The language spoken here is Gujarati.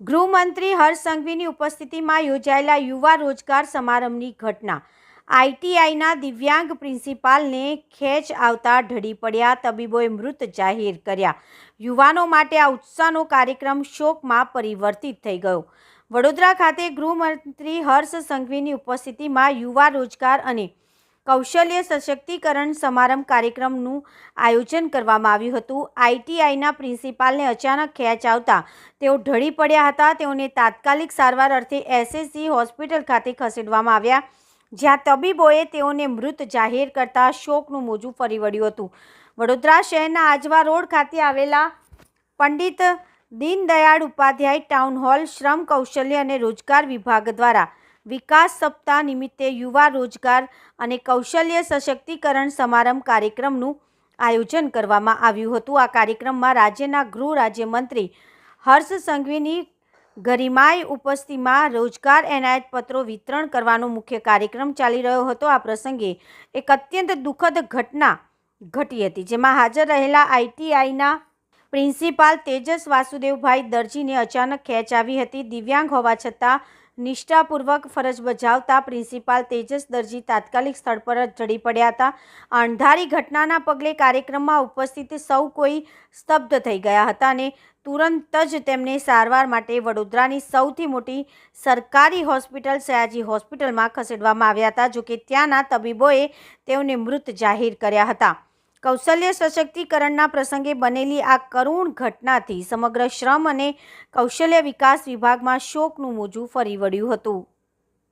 ગૃહમંત્રી હર્ષ સંઘવીની ઉપસ્થિતિમાં યોજાયેલા યુવા રોજગાર સમારંભની ઘટના. આઈટીઆઈના દિવ્યાંગ પ્રિન્સિપાલને ખેંચ આવતા ઢળી પડ્યા, તબીબોએ મૃત જાહેર કર્યા. યુવાનો માટે આ ઉત્સાહનો કાર્યક્રમ શોકમાં પરિવર્તિત થઈ ગયો. વડોદરા ખાતે ગૃહમંત્રી હર્ષ સંઘવીની ઉપસ્થિતિમાં યુવા રોજગાર અને કૌશલ્ય સશક્તિકરણ સમારંભ કાર્યક્રમનું આયોજન કરવામાં આવ્યું હતું. આઈટીઆઈના પ્રિન્સિપાલને અચાનક ખેંચ આવતા તેઓ ઢળી પડ્યા હતા. તેઓને તાત્કાલિક સારવાર અર્થે એસએસજી હોસ્પિટલ ખાતે ખસેડવામાં આવ્યા, જ્યાં તબીબોએ તેઓને મૃત જાહેર કરતા શોકનું મોજું ફરી વળ્યું હતું. વડોદરા શહેરના આજવા રોડ ખાતે આવેલા પંડિત દીનદયાળ ઉપાધ્યાય ટાઉન હોલ શ્રમ કૌશલ્ય અને રોજગાર વિભાગ દ્વારા વિકાસ સપ્તાહ નિમિત્તે યુવા રોજગાર અને કૌશલ્ય સશક્તિકરણ સમારંભ કાર્યક્રમનું આયોજન કરવામાં આવ્યું હતું. આ કાર્યક્રમમાં રાજ્યના ગૃહ રાજ્યમંત્રી હર્ષ સંઘવીની ગરિમાઈ ઉપસ્થિતિમાં રોજગાર એનાયત પત્રો વિતરણ કરવાનો મુખ્ય કાર્યક્રમ ચાલી રહ્યો હતો. આ પ્રસંગે એક અત્યંત દુઃખદ ઘટના ઘટી હતી, જેમાં હાજર રહેલા આઈટીઆઈના પ્રિન્સિપાલ તેજસ વાસુદેવભાઈ દરજીને અચાનક ખેંચ આવી હતી. દિવ્યાંગ હોવા છતાં નિષ્ઠાપૂર્વક ફરજ બજાવતા પ્રિન્સિપાલ તેજસ દરજી તાત્કાલિક સ્થળ પર જ ઢળી પડ્યા હતા. અણધારી ઘટનાના પગલે કાર્યક્રમમાં ઉપસ્થિત સૌ કોઈ સ્તબ્ધ થઈ ગયા હતા અને તુરંત જ તેમને સારવાર માટે વડોદરાની સૌથી મોટી સરકારી હોસ્પિટલ સયાજી હોસ્પિટલમાં ખસેડવામાં આવ્યા હતા. જોકે ત્યાંના તબીબોએ તેઓને મૃત જાહેર કર્યા હતા. કૌશલ્ય સશક્તિકરણના પ્રસંગે બનેલી આ કરુણ ઘટનાથી સમગ્ર શ્રમ અને કૌશલ્ય વિકાસ વિભાગમાં શોકનું મોજું ફરી વળ્યું હતું.